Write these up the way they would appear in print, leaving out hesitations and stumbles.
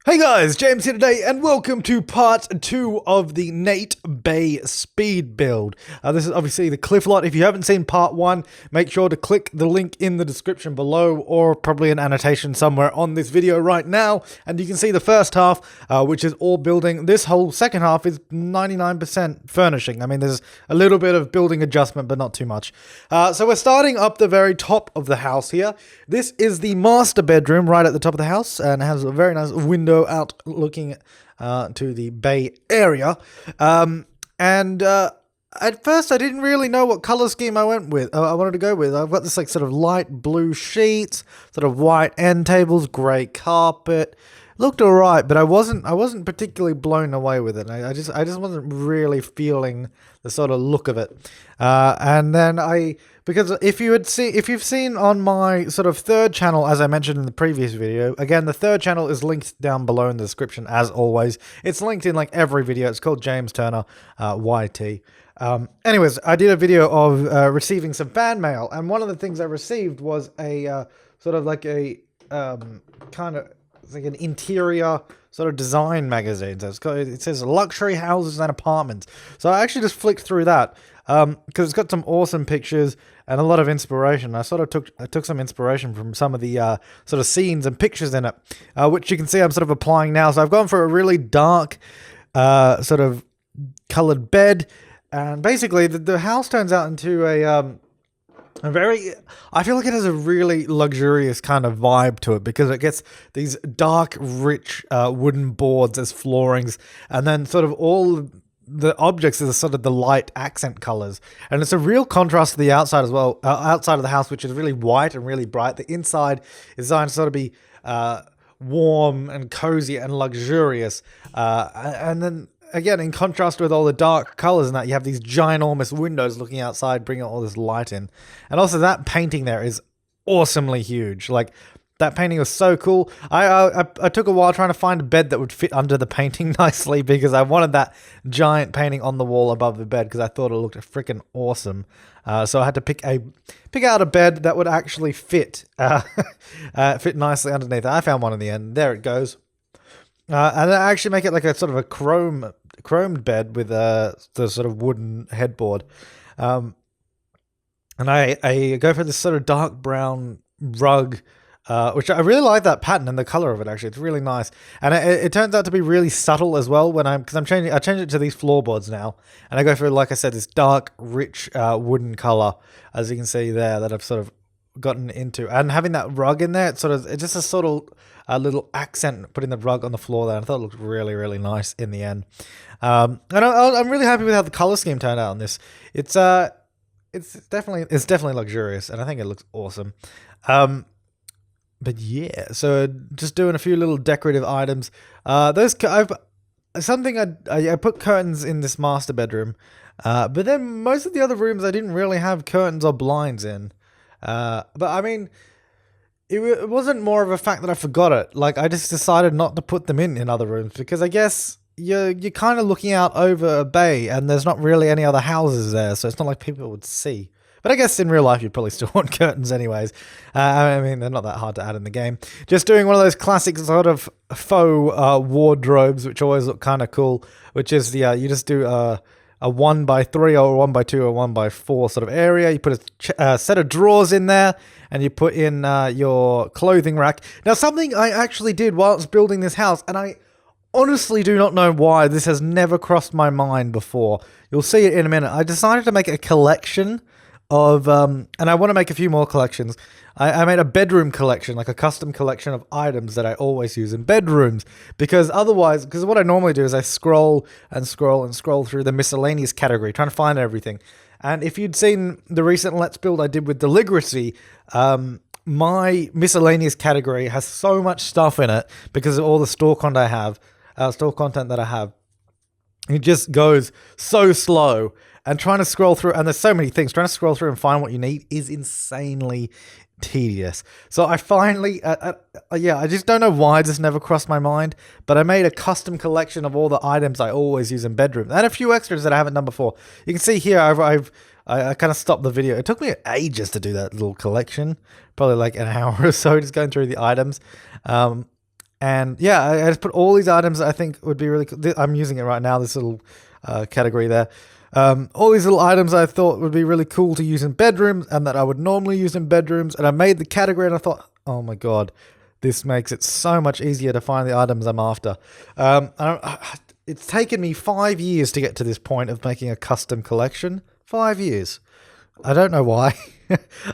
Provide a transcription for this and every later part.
Hey guys, James here today, and welcome to part 2 of the Nate Bay speed build. This is obviously the cliff lot. If you haven't seen part 1, make sure to click the link in the description below, or probably an annotation somewhere on this video right now, and you can see the first half, which is all building. This whole second half is 99% furnishing. I mean, there's a little bit of building adjustment, but not too much. So we're starting up the very top of the house here. This is the master bedroom right at the top of the house, and it has a very nice window out looking to the bay area. At first I didn't really know what color scheme I wanted to go with. I've got this like sort of light blue sheets, sort of white end tables, grey carpet. Looked alright, but I wasn't particularly blown away with it. I just wasn't really feeling the sort of look of it. Because if you've seen on my sort of third channel, as I mentioned in the previous video, again, the third channel is linked down below in the description as always. It's linked in like every video. It's called James Turner YT. Anyways, I did a video of receiving some fan mail, and one of the things I received was a sort of like a it's like an interior sort of design magazine. So it says luxury houses and apartments. So I actually just flicked through that because it's got some awesome pictures and a lot of inspiration. I took some inspiration from some of the sort of scenes and pictures in it, which you can see I'm sort of applying now. So I've gone for a really dark sort of colored bed, and basically the house turns out into I feel like it has a really luxurious kind of vibe to it, because it gets these dark, rich wooden boards as floorings, and then sort of all the objects are sort of the light accent colors. And it's a real contrast to the outside as well, outside of the house, which is really white and really bright. The inside is designed to sort of be warm and cozy and luxurious. And then again, in contrast with all the dark colors and that, you have these ginormous windows looking outside, bringing all this light in. And also that painting there is awesomely huge. Like, that painting was so cool. I took a while trying to find a bed that would fit under the painting nicely, because I wanted that giant painting on the wall above the bed, because I thought it looked freaking awesome. So I had to pick out a bed that would actually fit nicely underneath. I found one in the end. There it goes. And I actually make it like a sort of a chromed bed with the sort of wooden headboard. And I go for this sort of dark brown rug, which I really like that pattern and the color of it. Actually, it's really nice, and it turns out to be really subtle as well. I change it to these floorboards now, and I go for, like I said, this dark, rich wooden color, as you can see there, that I've sort of gotten into. And having that rug in there, it's just a sort of a little accent, putting the rug on the floor there. And I thought it looked really, really nice in the end. And I'm really happy with how the color scheme turned out on this. It's definitely luxurious, and I think it looks awesome. But yeah, so just doing a few little decorative items. I put curtains in this master bedroom, but then most of the other rooms I didn't really have curtains or blinds in. But I mean, it wasn't more of a fact that I forgot it. Like, I just decided not to put them in other rooms, because I guess you're kind of looking out over a bay, and there's not really any other houses there, so it's not like people would see. But I guess in real life you'd probably still want curtains anyways. I mean, they're not that hard to add in the game. Just doing one of those classic sort of faux wardrobes, which always look kind of cool, which is you just do a 1x3 or 1x2 or 1x4 sort of area. You put a set of drawers in there, and you put in your clothing rack. Now, something I actually did whilst building this house, and I honestly do not know why this has never crossed my mind before. You'll see it in a minute. I decided to make a collection of, and I want to make a few more collections. I made a bedroom collection, like a custom collection of items that I always use in bedrooms, because what I normally do is I scroll and scroll and scroll through the miscellaneous category, trying to find everything. And if you'd seen the recent Let's Build I did with Deligracy, my miscellaneous category has so much stuff in it because of all the store content that I have. It just goes so slow, and trying to scroll through, and there's so many things, trying to scroll through and find what you need is insanely tedious. So I finally, I just don't know why this never crossed my mind, but I made a custom collection of all the items I always use in bedrooms, and a few extras that I haven't done before. You can see here, I kind of stopped the video. It took me ages to do that little collection, probably like an hour or so, just going through the items. And yeah, I just put all these items that I think would be really cool. I'm using it right now, this little category there. All these little items I thought would be really cool to use in bedrooms and that I would normally use in bedrooms. And I made the category and I thought, oh my God, this makes it so much easier to find the items I'm after. It's taken me 5 years to get to this point of making a custom collection. 5 years. I don't know why.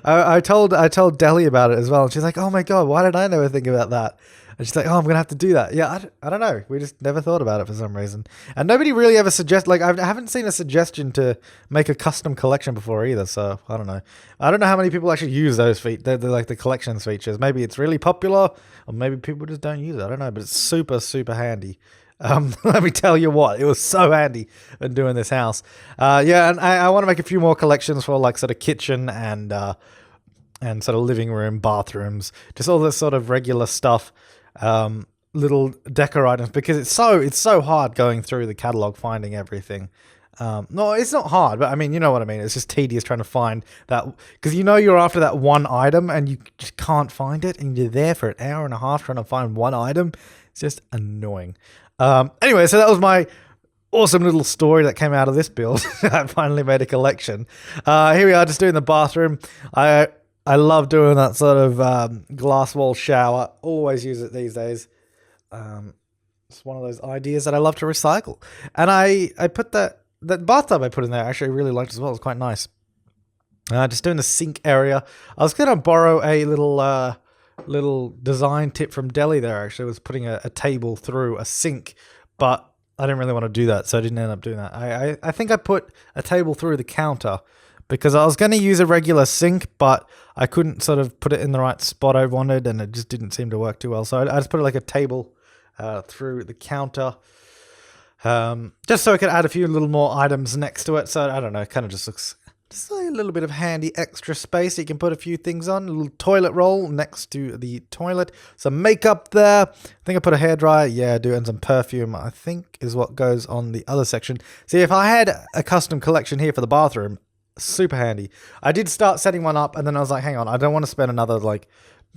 I told Deli about it as well, and she's like, "Oh my God, why did I never think about that?" And she's like, "Oh, I'm gonna have to do that." Yeah, I don't know. We just never thought about it for some reason, and nobody really ever I haven't seen a suggestion to make a custom collection before either. So I don't know. I don't know how many people actually use those they're like the collections features. Maybe it's really popular, or maybe people just don't use it. I don't know, but it's super super handy. Let me tell you what, it was so handy in doing this house. Yeah, and I want to make a few more collections for like sort of kitchen and sort of living room, bathrooms, just all this sort of regular stuff, little decor items, because it's so hard going through the catalog finding everything. No, it's not hard, but I mean, you know what I mean. It's just tedious trying to find that, because you know you're after that one item and you just can't find it, and you're there for an hour and a half trying to find one item. It's just annoying. Anyway, so that was my awesome little story that came out of this build. I finally made a collection. Here we are, just doing the bathroom. I love doing that sort of glass wall shower. Always use it these days. It's one of those ideas that I love to recycle. And I put that bathtub I put in there, actually I really liked as well. It's quite nice. Just doing the sink area. I was going to borrow a little design tip from Deli there. Actually, I was putting a table through a sink, but I didn't really want to do that, so I didn't end up doing that. I think I put a table through the counter because I was going to use a regular sink, but I couldn't sort of put it in the right spot I wanted, and it just didn't seem to work too well. So I just put like a table through the counter, just so I could add a few little more items next to it. So I don't know, it kind of just looks just a little bit of handy extra space you can put a few things on. A little toilet roll next to the toilet. Some makeup there. I think I put a hairdryer. Yeah, I do. And some perfume, I think, is what goes on the other section. See, if I had a custom collection here for the bathroom, super handy. I did start setting one up, and then I was like, hang on, I don't want to spend another like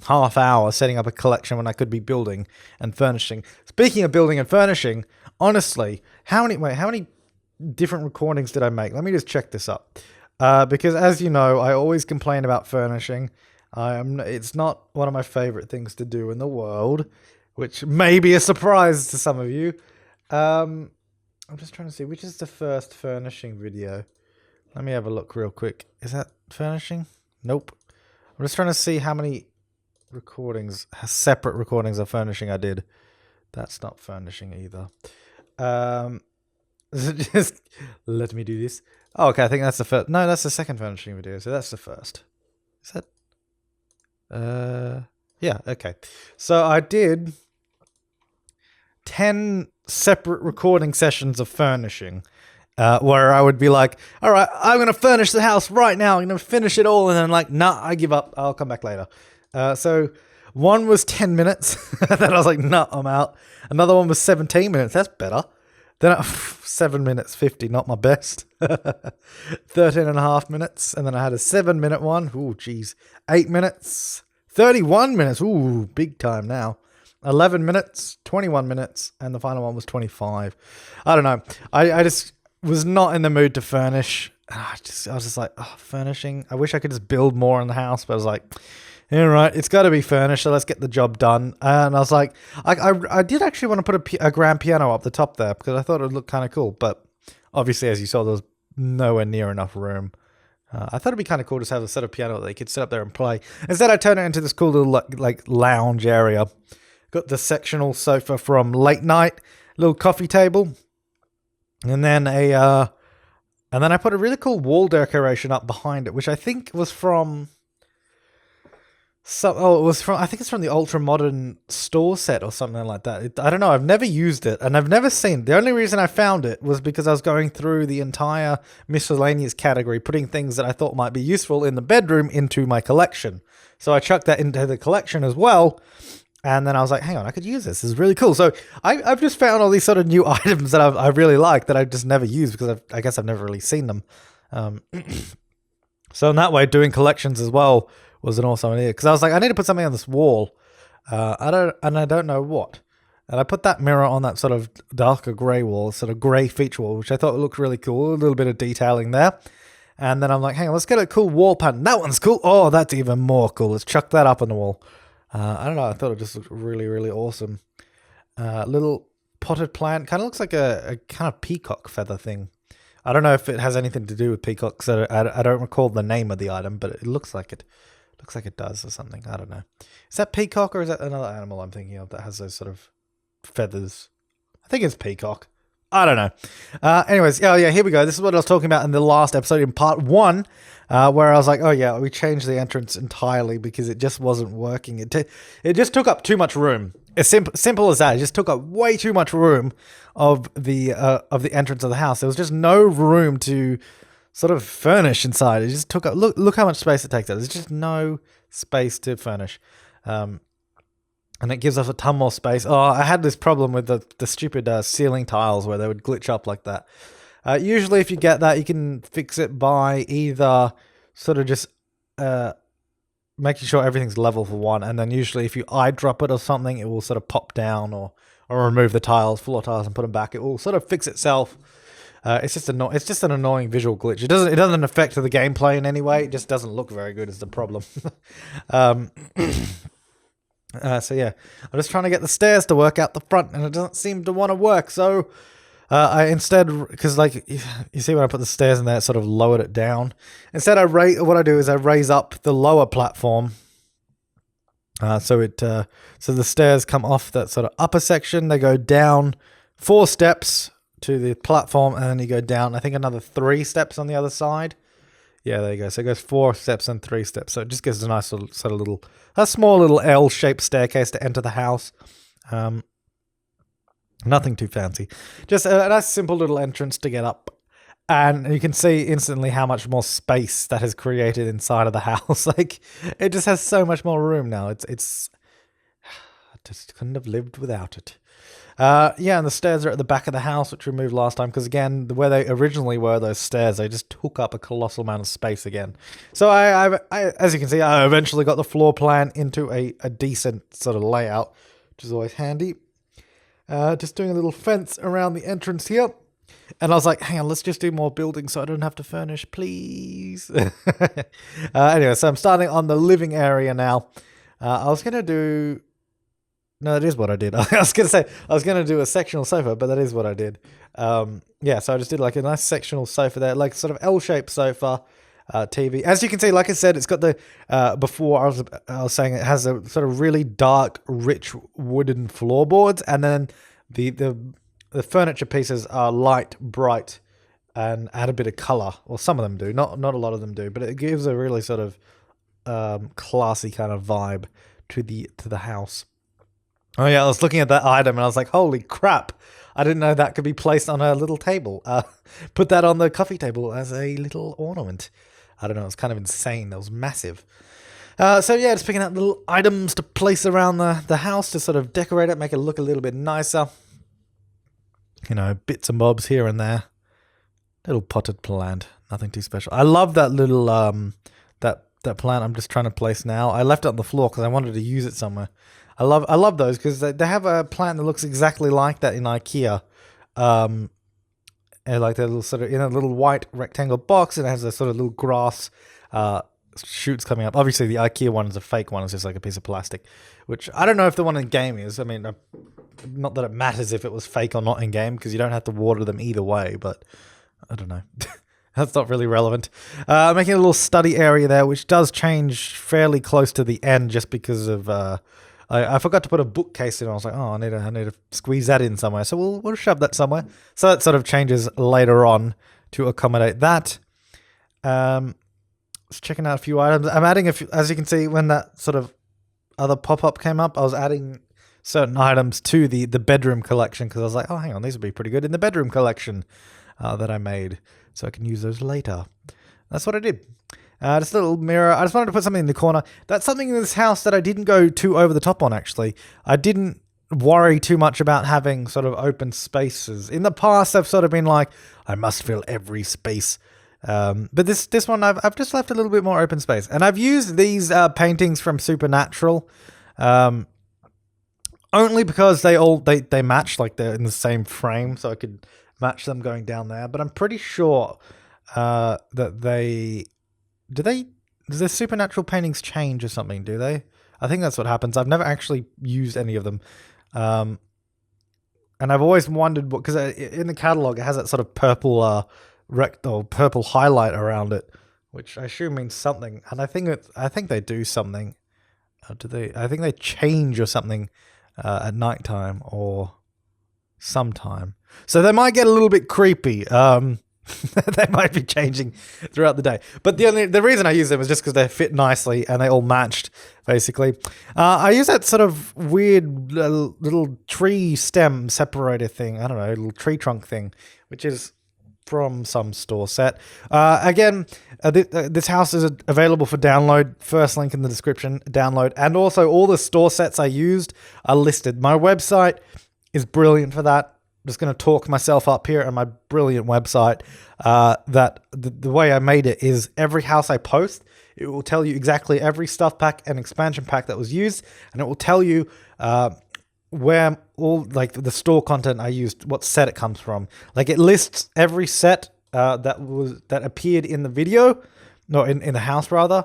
half hour setting up a collection when I could be building and furnishing. Speaking of building and furnishing, honestly, how many different recordings did I make? Let me just check this up. Because as you know, I always complain about furnishing. It's not one of my favorite things to do in the world, which may be a surprise to some of you. I'm just trying to see, which is the first furnishing video? Let me have a look real quick. Is that furnishing? Nope. I'm just trying to see how many separate recordings of furnishing I did. That's not furnishing either. Just let me do this. Oh, okay, I think that's the first. No, that's the second furnishing video, so that's the first. Is that? Yeah, okay. So I did 10 separate recording sessions of furnishing, where I would be like, all right, I'm going to furnish the house right now. I'm going to finish it all. And then like, nah, I give up. I'll come back later. So one was 10 minutes. Then I was like, nah, I'm out. Another one was 17 minutes. That's better. Then 7 minutes 50, not my best. 13 and a half minutes. And then I had a 7-minute one. Ooh, geez. 8 minutes. 31 minutes. Ooh, big time now. 11 minutes. 21 minutes. And the final one was 25. I don't know. I just was not in the mood to furnish. I was just like, oh, furnishing. I wish I could just build more in the house. But I was like, all right, it's got to be furnished, so let's get the job done. And I was like, I did actually want to put a grand piano up the top there because I thought it would look kind of cool. But obviously, as you saw, there was nowhere near enough room. I thought it'd be kind of cool to have a set of piano that you could sit up there and play. Instead, I turned it into this cool little like lounge area. Got the sectional sofa from Late Night, little coffee table, and then I put a really cool wall decoration up behind it, which I think was from. I think it's from the Ultra Modern store set or something like that. I don't know. I've never used it and I've never seen it. The only reason I found it was because I was going through the entire miscellaneous category, putting things that I thought might be useful in the bedroom into my collection. So I chucked that into the collection as well. And then I was like, hang on, I could use this. This is really cool. So I've just found all these sort of new items that I really like that I've just never used because I guess I've never really seen them. So in that way, doing collections as well was an awesome idea because I was like, I need to put something on this wall. I don't know what. And I put that mirror on that sort of darker grey wall, sort of grey feature wall, which I thought looked really cool. A little bit of detailing there. And then I'm like, hang on, let's get a cool wall pattern. That one's cool. Oh, that's even more cool. Let's chuck that up on the wall. I don't know. I thought it just looked really, really awesome. Little potted plant. Kind of looks like a kind of peacock feather thing. I don't know if it has anything to do with peacocks. I don't recall the name of the item, but it looks like it. Looks like it does or something. I don't know. Is that peacock or is that another animal I'm thinking of that has those sort of feathers? I think it's peacock. I don't know. Anyways, oh yeah, here we go. This is what I was talking about in the last episode in part 1, where I was like, oh yeah, we changed the entrance entirely because it just wasn't working. It just took up too much room. As simple as that. It just took up way too much room of the entrance of the house. There was just no room to sort of furnish inside. It just took up. Look how much space it takes up. There's just no space to furnish. And it gives us a ton more space. Oh, I had this problem with the stupid ceiling tiles where they would glitch up like that. Usually if you get that, you can fix it by either sort of just making sure everything's level for one, and then usually if you eyedrop it or something, it will sort of pop down or remove the tiles, floor tiles, and put them back. It will sort of fix itself. It's just an annoying visual glitch. It doesn't affect the gameplay in any way. It just doesn't look very good is the problem. So yeah, I'm just trying to get the stairs to work out the front, and it doesn't seem to want to work. So I instead, because like you see when I put the stairs in there, it sort of lowered it down. Instead, what I do is I raise up the lower platform, so the stairs come off that sort of upper section. They go down 4 steps to the platform, and then you go down, I think, another 3 steps on the other side. Yeah, there you go. So it goes 4 steps and 3 steps. So it just gives a nice little, sort of a small little L-shaped staircase to enter the house. Nothing too fancy. Just a nice simple little entrance to get up. And you can see instantly how much more space that has created inside of the house. Like, it just has so much more room now. It's I just couldn't have lived without it. Yeah, and the stairs are at the back of the house, which we moved last time, because again, where they originally were, those stairs, they just took up a colossal amount of space again. So I as you can see, I eventually got the floor plan into a decent sort of layout, which is always handy. Just doing a little fence around the entrance here. And I was like, hang on, let's just do more building so I don't have to furnish, please. Anyway, so I'm starting on the living area now. I was going to do... No, that is what I did. I was going to say, I was going to do a sectional sofa, but that is what I did. Yeah, so I just did like a nice sectional sofa there, like sort of L-shaped sofa, TV. As you can see, like I said, it's got the, before I was saying it has a sort of really dark, rich wooden floorboards, and then the furniture pieces are light, bright, and add a bit of color. Well, some of them do, not a lot of them do, but it gives a really sort of classy kind of vibe to the house. Oh yeah, I was looking at that item and I was like, holy crap, I didn't know that could be placed on a little table. Put that on the coffee table as a little ornament. I don't know, it was kind of insane. That was massive. So yeah, just picking out little items to place around the house to sort of decorate it, make it look a little bit nicer. You know, bits and bobs here and there. Little potted plant, nothing too special. I love that little, that plant I'm just trying to place now. I left it on the floor because I wanted to use it somewhere. I love those because they have a plant that looks exactly like that in IKEA. And like they're little sort of in a little white rectangle box, and it has a sort of little grass shoots coming up. Obviously, the IKEA one is a fake one; it's just like a piece of plastic. Which I don't know if the one in game is. I mean, not that it matters if it was fake or not in game, because you don't have to water them either way. But I don't know. That's not really relevant. Making a little study area there, which does change fairly close to the end, just because of. I forgot to put a bookcase in. I was like, oh, I need to squeeze that in somewhere. So we'll shove that somewhere. So that sort of changes later on to accommodate that. Just checking out a few items. I'm adding as you can see, when that sort of other pop-up came up, I was adding certain items to the bedroom collection, because I was like, oh, hang on, these would be pretty good in the bedroom collection that I made. So I can use those later. That's what I did. Just a little mirror. I just wanted to put something in the corner. That's something in this house that I didn't go too over the top on, actually. I didn't worry too much about having sort of open spaces. In the past, I've sort of been like, I must fill every space. But this one, I've just left a little bit more open space. And I've used these paintings from Supernatural. only because they match, like they're in the same frame, so I could match them going down there. But I'm pretty sure that does their supernatural paintings change or something? Do they? I think that's what happens. I've never actually used any of them, and I've always wondered what, because in the catalog it has that sort of purple or purple highlight around it, which I assume means something. And I think they do something. Do they? I think they change or something at nighttime or sometime. So they might get a little bit creepy. They might be changing throughout the day. But the reason I use them is just because they fit nicely and they all matched, basically. I use that sort of weird little tree stem separator thing. I don't know, little tree trunk thing, which is from some store set. Again, this house is available for download. First link in the description, download. And also all the store sets I used are listed. My website is brilliant for that. I'm just going to talk myself up here on my brilliant website. That the way I made it is every house I post, it will tell you exactly every stuff pack and expansion pack that was used, and it will tell you where all, like, the store content I used, what set it comes from. Like, it lists every set that appeared in the video, no, in the house rather.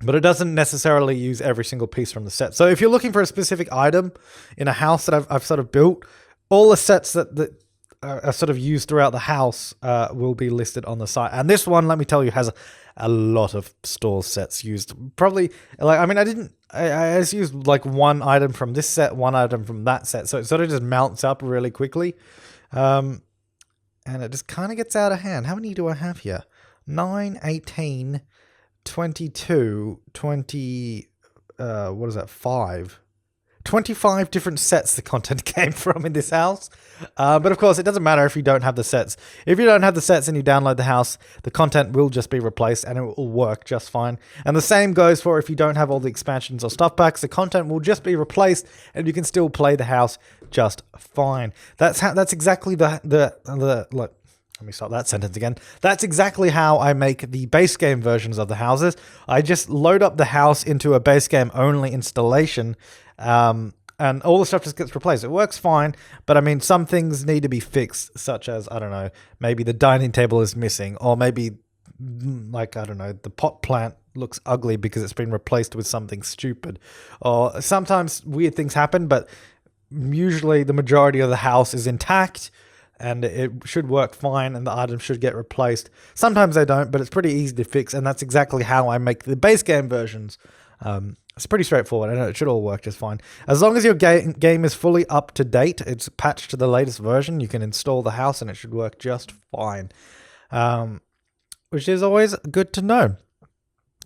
But it doesn't necessarily use every single piece from the set. So if you're looking for a specific item in a house that I've sort of built, all the sets that are sort of used throughout the house will be listed on the site. And this one, let me tell you, has a lot of store sets used. Probably, like, I mean, I just used like one item from this set, one item from that set. So it sort of just mounts up really quickly. And it just kind of gets out of hand. How many do I have here? 9, 18... 22, 20, what is that, 5? 25 different sets the content came from in this house. But of course, it doesn't matter if you don't have the sets. If you don't have the sets and you download the house, the content will just be replaced and it will work just fine. And the same goes for if you don't have all the expansions or stuff packs, the content will just be replaced and you can still play the house just fine. That's exactly look. Let me start that sentence again. That's exactly how I make the base game versions of the houses. I just load up the house into a base game only installation, and all the stuff just gets replaced. It works fine, but I mean, some things need to be fixed, such as, I don't know, maybe the dining table is missing, or maybe, like, I don't know, the pot plant looks ugly because it's been replaced with something stupid. Or sometimes weird things happen, but usually the majority of the house is intact, and it should work fine, and the items should get replaced. Sometimes they don't, but it's pretty easy to fix, and that's exactly how I make the base game versions. It's pretty straightforward, and it should all work just fine. As long as your game is fully up to date, it's patched to the latest version, you can install the house, and it should work just fine. Which is always good to know.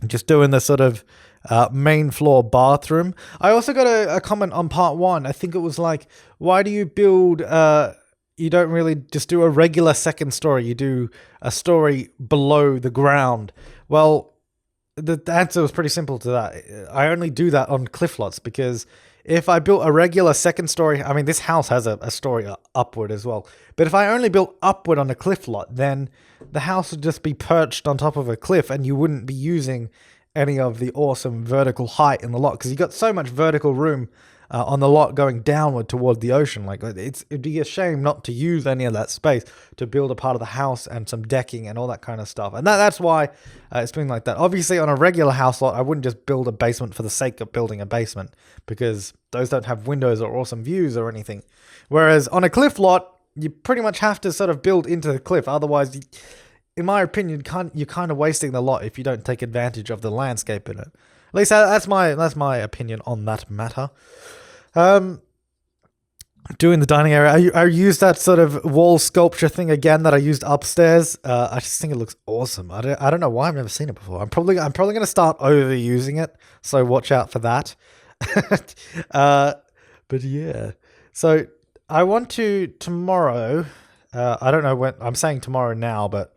Just doing the sort of main floor bathroom. I also got a comment on part 1. I think it was like, why do you build... you don't really just do a regular second story. You do a story below the ground. Well, the answer was pretty simple to that. I only do that on cliff lots because if I built a regular second story, I mean, this house has a story upward as well. But if I only built upward on a cliff lot, then the house would just be perched on top of a cliff and you wouldn't be using any of the awesome vertical height in the lot because you got so much vertical room on the lot going downward toward the ocean. Like, it'd be a shame not to use any of that space to build a part of the house and some decking and all that kind of stuff. And that's why it's been like that. Obviously, on a regular house lot, I wouldn't just build a basement for the sake of building a basement because those don't have windows or awesome views or anything. Whereas on a cliff lot, you pretty much have to sort of build into the cliff. Otherwise, in my opinion, you're kind of wasting the lot if you don't take advantage of the landscape in it. At least that's my opinion on that matter. Doing the dining area, I used that sort of wall sculpture thing again that I used upstairs. I just think it looks awesome. I don't know why I've never seen it before. I'm probably going to start overusing it, so watch out for that. But yeah, so I want to tomorrow. I don't know when. I'm saying tomorrow now, but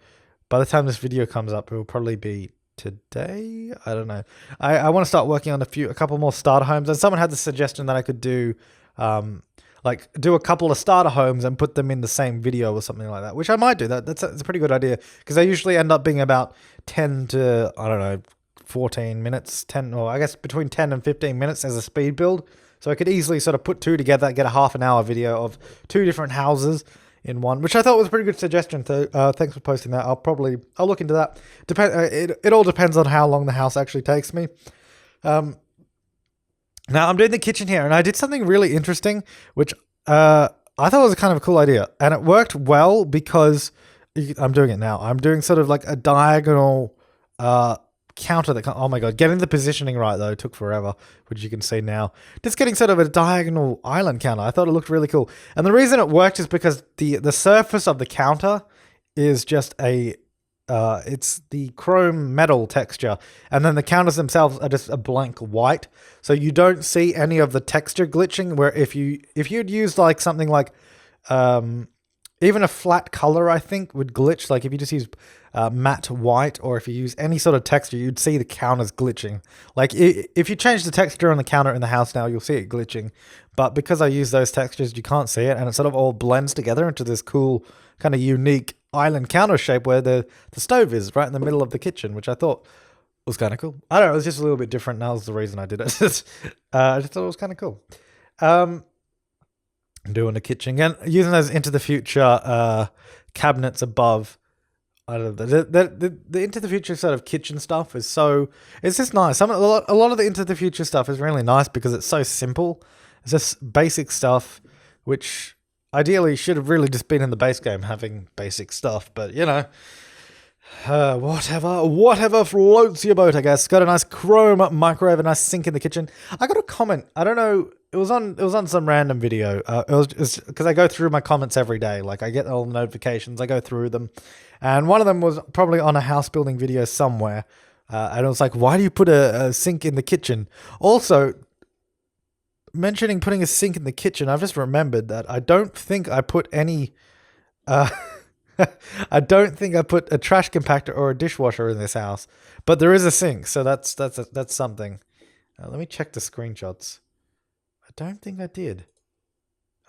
by the time this video comes up, it will probably be today. I don't know. I want to start working on a couple more starter homes, and someone had the suggestion that I could do do a couple of starter homes and put them in the same video or something like that, which I might do. That's a pretty good idea because they usually end up being about 10 to, I don't know, 14 minutes, 10, or I guess between 10 and 15 minutes as a speed build. So I could easily sort of put two together, get a half-an-hour video of two different houses in one, which I thought was a pretty good suggestion. So thanks for posting that. I'll look into that. It all depends on how long the house actually takes me. Now I'm doing the kitchen here, and I did something really interesting, which I thought was a kind of a cool idea, and it worked well because I'm doing it now. I'm doing sort of like a diagonal counter that, oh my god, getting the positioning right though took forever, which you can see now. Just getting sort of a diagonal island counter. I thought it looked really cool, and the reason it worked is because the surface of the counter is just it's the chrome metal texture, and then the counters themselves are just a blank white, so you don't see any of the texture glitching. Where if you'd used like something like even a flat color, I think would glitch. Like if you just use matte white, or if you use any sort of texture, you'd see the counters glitching. Like if you change the texture on the counter in the house now, you'll see it glitching. But because I use those textures, you can't see it, and it sort of all blends together into this cool kind of unique island counter shape where the stove is right in the middle of the kitchen, which I thought was kind of cool. I don't know, it was just a little bit different. That was the reason I did it. I just thought it was kind of cool. Doing the kitchen again, using those into the future cabinets above. I don't know, the into the future sort of kitchen stuff is it's just nice. A lot of the into the future stuff is really nice because it's so simple. It's just basic stuff, which ideally should have really just been in the base game, having basic stuff. But you know, whatever floats your boat, I guess. Got a nice chrome microwave, a nice sink in the kitchen. I got a comment. I don't know. It was on some random video. It was because I go through my comments every day. Like I get all the notifications. I go through them, and one of them was probably on a house building video somewhere. And it was like, why do you put a sink in the kitchen? Also, mentioning putting a sink in the kitchen, I've just remembered that I don't think I put any. I don't think I put a trash compactor or a dishwasher in this house, but there is a sink, so that's something. Let me check the screenshots. I don't think I did.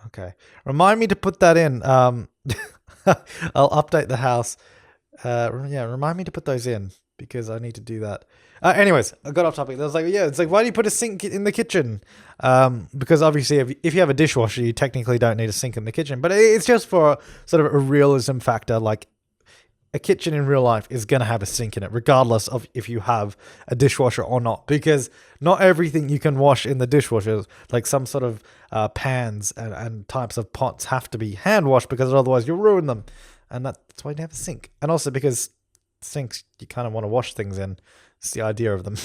Okay, remind me to put that in. I'll update the house. Yeah, remind me to put those in because I need to do that. Anyways, I got off topic. I was like, yeah, it's like, why do you put a sink in the kitchen? Because obviously if you have a dishwasher, you technically don't need a sink in the kitchen, but it's just for sort of a realism factor. Like a kitchen in real life is going to have a sink in it, regardless of if you have a dishwasher or not, because not everything you can wash in the dishwasher, like some sort of pans and types of pots have to be hand washed because otherwise you'll ruin them. And that's why you have a sink. And also because sinks, you kind of want to wash things in. It's the idea of them.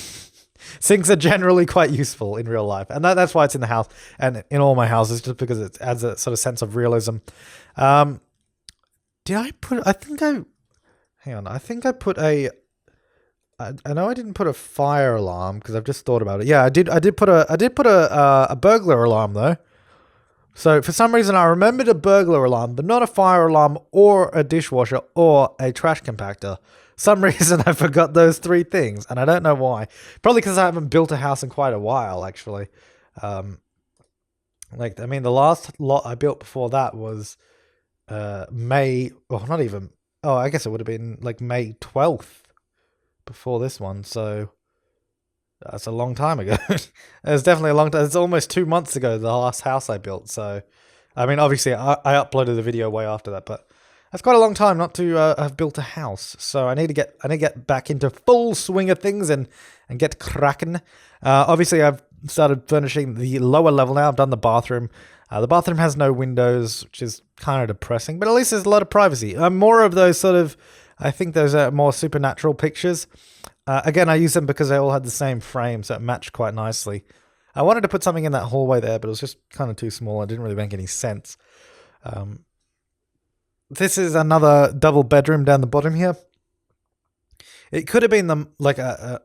Sinks are generally quite useful in real life. And that's why it's in the house and in all my houses, just because it adds a sort of sense of realism. Hang on. I think I put I know I didn't put a fire alarm because I've just thought about it. Yeah, I did put a burglar alarm though. So for some reason I remembered a burglar alarm, but not a fire alarm or a dishwasher or a trash compactor. Some reason I forgot those three things, and I don't know why. Probably because I haven't built a house in quite a while, actually. The last lot I built before that was May, or not even. Oh, I guess it would have been like May 12th before this one. So that's a long time ago. It's definitely a long time. It's almost 2 months ago, the last house I built. So, I mean, obviously I uploaded the video way after that, but that's quite a long time not to have built a house. So I need to get back into full swing of things and get cracking. Obviously I've started furnishing the lower level now. I've done the bathroom. The bathroom has no windows, which is kind of depressing, but at least there's a lot of privacy. More of those sort of, I think those are more supernatural pictures. Again, I use them because they all had the same frame, so it matched quite nicely. I wanted to put something in that hallway there, but it was just kind of too small. It didn't really make any sense. This is another double bedroom down the bottom here. It could have been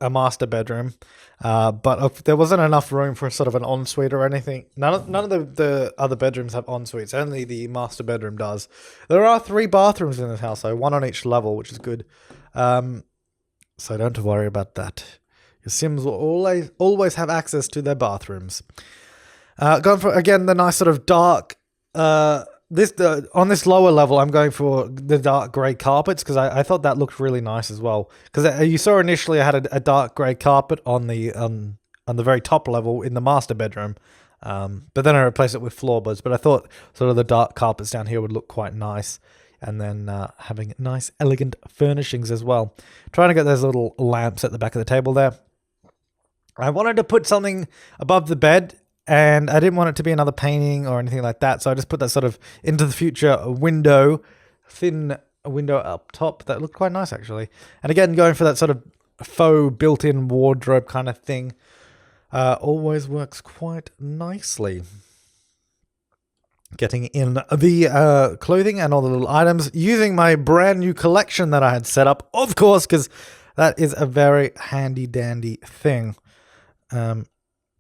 a master bedroom, but there wasn't enough room for sort of an ensuite or anything. None of the other bedrooms have ensuites. Only the master bedroom does. There are 3 bathrooms in this house, so 1 on each level, which is good. So don't worry about that. Your Sims will always have access to their bathrooms. Going for again the nice sort of dark. On this lower level, I'm going for the dark grey carpets because I thought that looked really nice as well. Because you saw initially I had a dark grey carpet on the very top level in the master bedroom, But then I replaced it with floorboards. But I thought sort of the dark carpets down here would look quite nice. And then having nice, elegant furnishings as well. Trying to get those little lamps at the back of the table there. I wanted to put something above the bed, and I didn't want it to be another painting or anything like that. So I just put that sort of into the future window, thin window up top. That looked quite nice, actually. And again, going for that sort of faux built-in wardrobe kind of thing always works quite nicely. Getting in the clothing and all the little items, using my brand new collection that I had set up, of course, because that is a very handy dandy thing.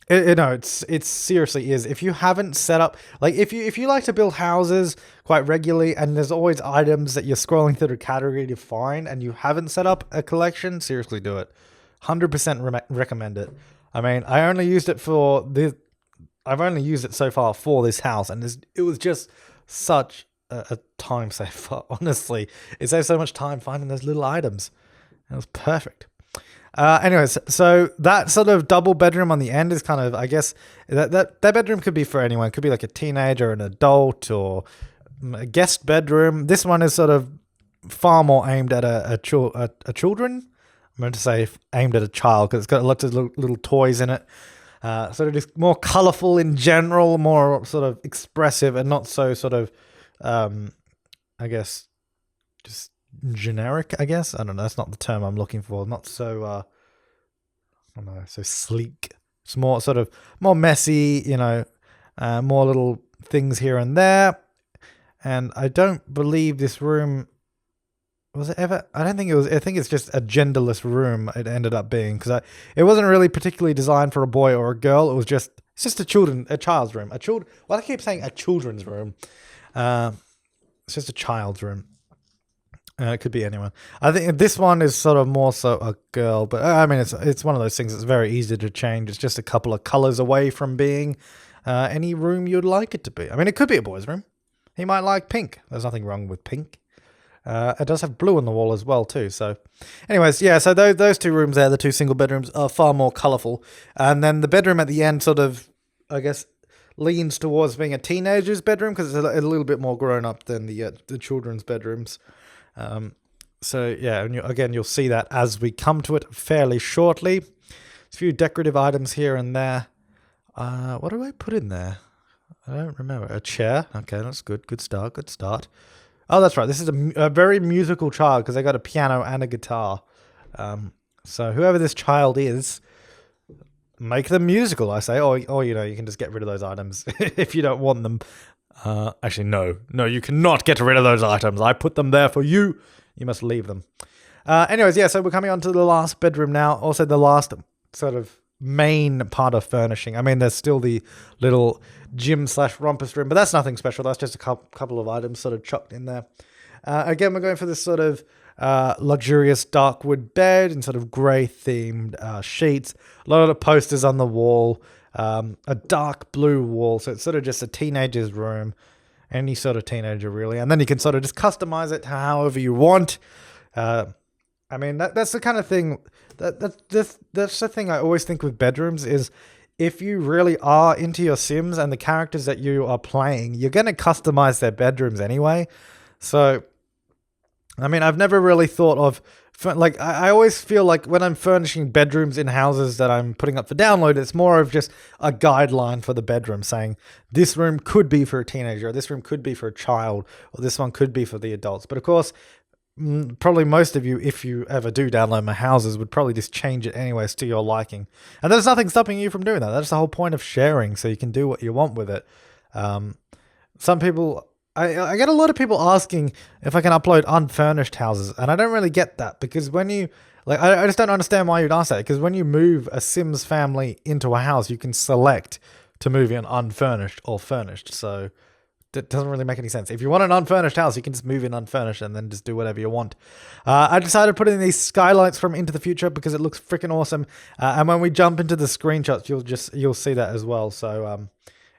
It seriously is. If you haven't set up, like if you like to build houses quite regularly, and there's always items that you're scrolling through the category to find, and you haven't set up a collection, seriously do it. 100% recommend it. I mean, I've only used it so far for this house, and it was just such a time saver, honestly. It saves so much time finding those little items. It was perfect. Anyways, so that sort of double bedroom on the end is kind of, I guess, that bedroom could be for anyone. It could be like a teenager, an adult, or a guest bedroom. This one is sort of far more aimed at a children. I'm going to say aimed at a child because it's got lots of little toys in it. Sort of just more colorful in general, more sort of expressive, and not so sort of, I guess, just generic, I guess. I don't know. That's not the term I'm looking for. Not so, I don't know, so sleek. It's more sort of more messy, more little things here and there. And I don't believe this room, was it ever? I don't think it was. I think it's just a genderless room it ended up being, because it wasn't really particularly designed for a boy or a girl. It's just a child's room. Well, I keep saying a children's room. It's just a child's room. It could be anyone. I think this one is sort of more so a girl, but I mean, it's one of those things that's very easy to change. It's just a couple of colors away from being any room you'd like it to be. I mean, it could be a boy's room. He might like pink. There's nothing wrong with pink. It does have blue on the wall as well too. So anyways, yeah, so those two rooms there, the two single bedrooms, are far more colorful. And then the bedroom at the end sort of, I guess, leans towards being a teenager's bedroom because it's a little bit more grown up than the children's bedrooms. So yeah, and again, you'll see that as we come to it fairly shortly. There's a few decorative items here and there. What do I put in there? I don't remember. A chair. Okay, that's good. Good start. Oh, that's right. This is a very musical child because they got a piano and a guitar. So whoever this child is, make them musical, I say. Or you can just get rid of those items if you don't want them. Actually, no, you cannot get rid of those items. I put them there for you. You must leave them. Anyways, yeah, so we're coming on to the last bedroom now. Also, the last sort of main part of furnishing. I mean, there's still the little gym/rumpus room, but that's nothing special. That's just a couple of items sort of chucked in there. Again, we're going for this sort of luxurious dark wood bed and sort of grey themed sheets. A lot of posters on the wall. A dark blue wall, so it's sort of just a teenager's room, any sort of teenager really, and then you can sort of just customize it however you want. I mean, that's the kind of thing that's the thing I always think with bedrooms is, if you really are into your Sims and the characters that you are playing, you're going to customize their bedrooms anyway. So I mean, I've never really thought of, like, I always feel like when I'm furnishing bedrooms in houses that I'm putting up for download, it's more of just a guideline for the bedroom saying this room could be for a teenager, or this room could be for a child, or this one could be for the adults. But of course, probably most of you, if you ever do download my houses, would probably just change it anyways to your liking. And there's nothing stopping you from doing that. That's the whole point of sharing, so you can do what you want with it. Some people... I get a lot of people asking if I can upload unfurnished houses, and I don't really get that, because when you, like, I just don't understand why you'd ask that, because when you move a Sims family into a house, you can select to move in unfurnished or furnished, so that doesn't really make any sense. If you want an unfurnished house, you can just move in unfurnished and then just do whatever you want. I decided to put in these skylights from Into the Future because it looks freaking awesome, and when we jump into the screenshots, you'll see that as well, so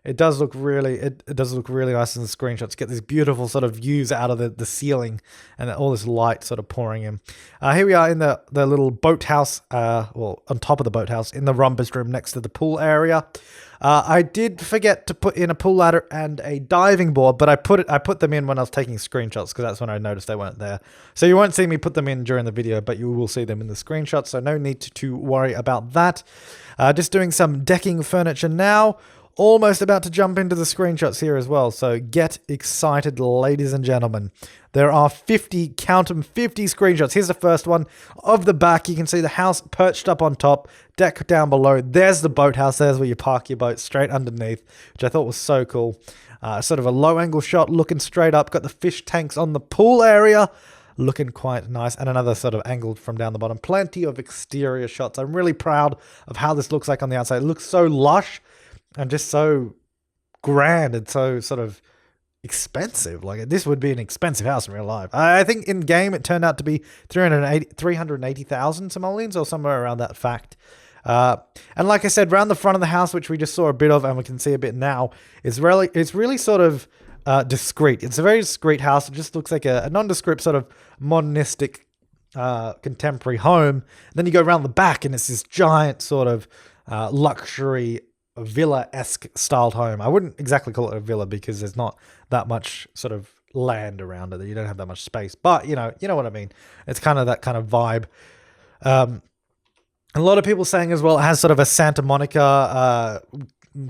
it does look really, it does look really nice in the screenshots. Get these beautiful sort of views out of the ceiling and all this light sort of pouring in. Here we are in the little boathouse, well, on top of the boathouse in the rumpus room next to the pool area. I did forget to put in a pool ladder and a diving board, but I put them in when I was taking screenshots because that's when I noticed they weren't there. So you won't see me put them in during the video, but you will see them in the screenshots, so no need to worry about that. Just doing some decking furniture now. Almost about to jump into the screenshots here as well, so get excited, ladies and gentlemen. There are 50, count them, 50 screenshots. Here's the first one of the back. You can see the house perched up on top, deck down below. There's the boathouse. There's where you park your boat straight underneath, which I thought was so cool. Sort of a low angle shot looking straight up. Got the fish tanks on the pool area. Looking quite nice, and another sort of angle from down the bottom. Plenty of exterior shots. I'm really proud of how this looks like on the outside. It looks so lush and just so grand and so sort of expensive. Like, this would be an expensive house in real life. I think in game it turned out to be 380,000 simoleons or somewhere around that fact. And like I said, around the front of the house, which we just saw a bit of and we can see a bit now, it's really sort of discreet. It's a very discreet house. It just looks like a nondescript sort of modernistic contemporary home. And then you go around the back and it's this giant sort of luxury villa-esque styled home. I wouldn't exactly call it a villa because there's not that much sort of land around it. You don't have that much space, but you know what I mean. It's kind of that kind of vibe. A lot of people saying as well, it has sort of a Santa Monica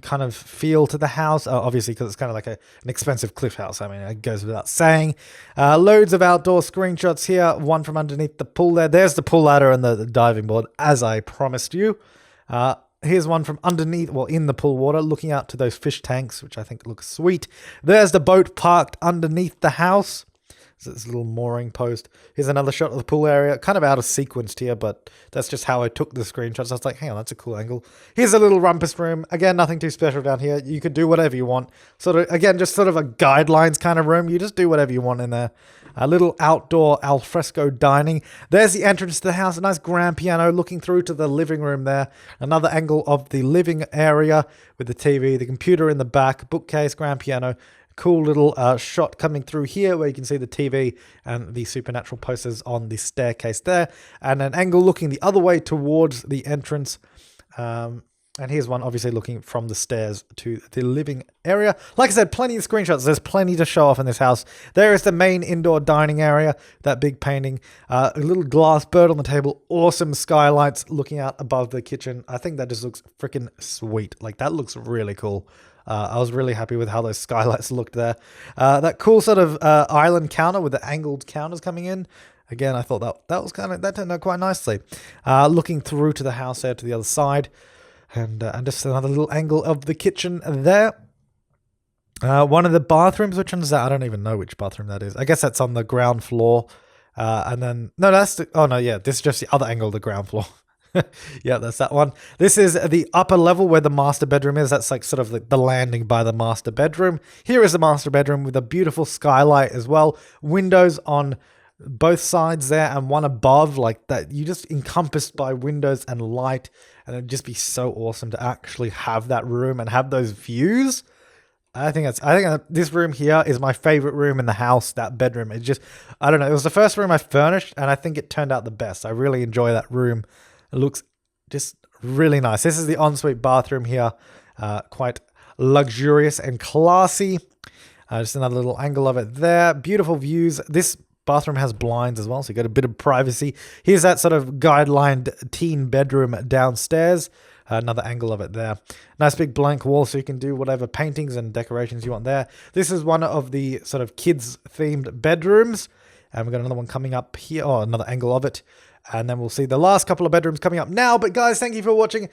kind of feel to the house, obviously because it's kind of like an expensive cliff house. I mean, it goes without saying. Loads of outdoor screenshots here. One from underneath the pool there. There's the pool ladder and the diving board, as I promised you. Here's one from underneath, well, in the pool water, looking out to those fish tanks, which I think looks sweet. There's the boat parked underneath the house. There's this little mooring post. Here's another shot of the pool area. Kind of out of sequence here, but that's just how I took the screenshots. I was like, hang on, that's a cool angle. Here's a little rumpus room. Again, nothing too special down here. You could do whatever you want. Sort of, again, just sort of a guidelines kind of room. You just do whatever you want in there. A little outdoor alfresco dining. There's the entrance to the house. A nice grand piano looking through to the living room there. Another angle of the living area with the TV, the computer in the back, bookcase, grand piano. Cool little shot coming through here where you can see the TV and the supernatural posters on the staircase there. And an angle looking the other way towards the entrance. And here's one obviously looking from the stairs to the living area. Like I said, plenty of screenshots. There's plenty to show off in this house. There is the main indoor dining area, that big painting. A little glass bird on the table. Awesome skylights looking out above the kitchen. I think that just looks freaking sweet. Like, that looks really cool. I was really happy with how those skylights looked there. That cool sort of island counter with the angled counters coming in. Again, I thought that turned out quite nicely. Looking through to the house there to the other side. And just another little angle of the kitchen there. One of the bathrooms, which one is that? I don't even know which bathroom that is. I guess that's on the ground floor. And then, no, this is just the other angle of the ground floor. Yeah, that's that one. This is the upper level where the master bedroom is. That's like sort of the landing by the master bedroom. Here is the master bedroom with a beautiful skylight as well. Windows on both sides there and one above, like that. You just encompassed by windows and light, and it'd just be so awesome to actually have that room and have those views. I think this room here is my favorite room in the house. That bedroom, it just, I don't know. It was the first room I furnished, and I think it turned out the best. I really enjoy that room. It looks just really nice. This is the ensuite bathroom here. Quite luxurious and classy. Just another little angle of it there. Beautiful views. This bathroom has blinds as well, so you get a bit of privacy. Here's that sort of guidelined teen bedroom downstairs. Another angle of it there. Nice big blank wall, so you can do whatever paintings and decorations you want there. This is one of the sort of kids-themed bedrooms. And we've got another one coming up here. Oh, another angle of it. And then we'll see the last couple of bedrooms coming up now. But guys, thank you for watching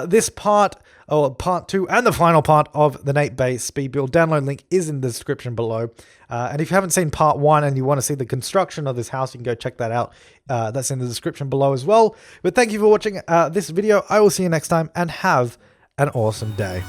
this part 2 and the final part of the Nate Bay speed build. Download link is in the description below. And if you haven't seen part 1 and you want to see the construction of this house, you can go check that out. That's in the description below as well. But thank you for watching this video. I will see you next time and have an awesome day.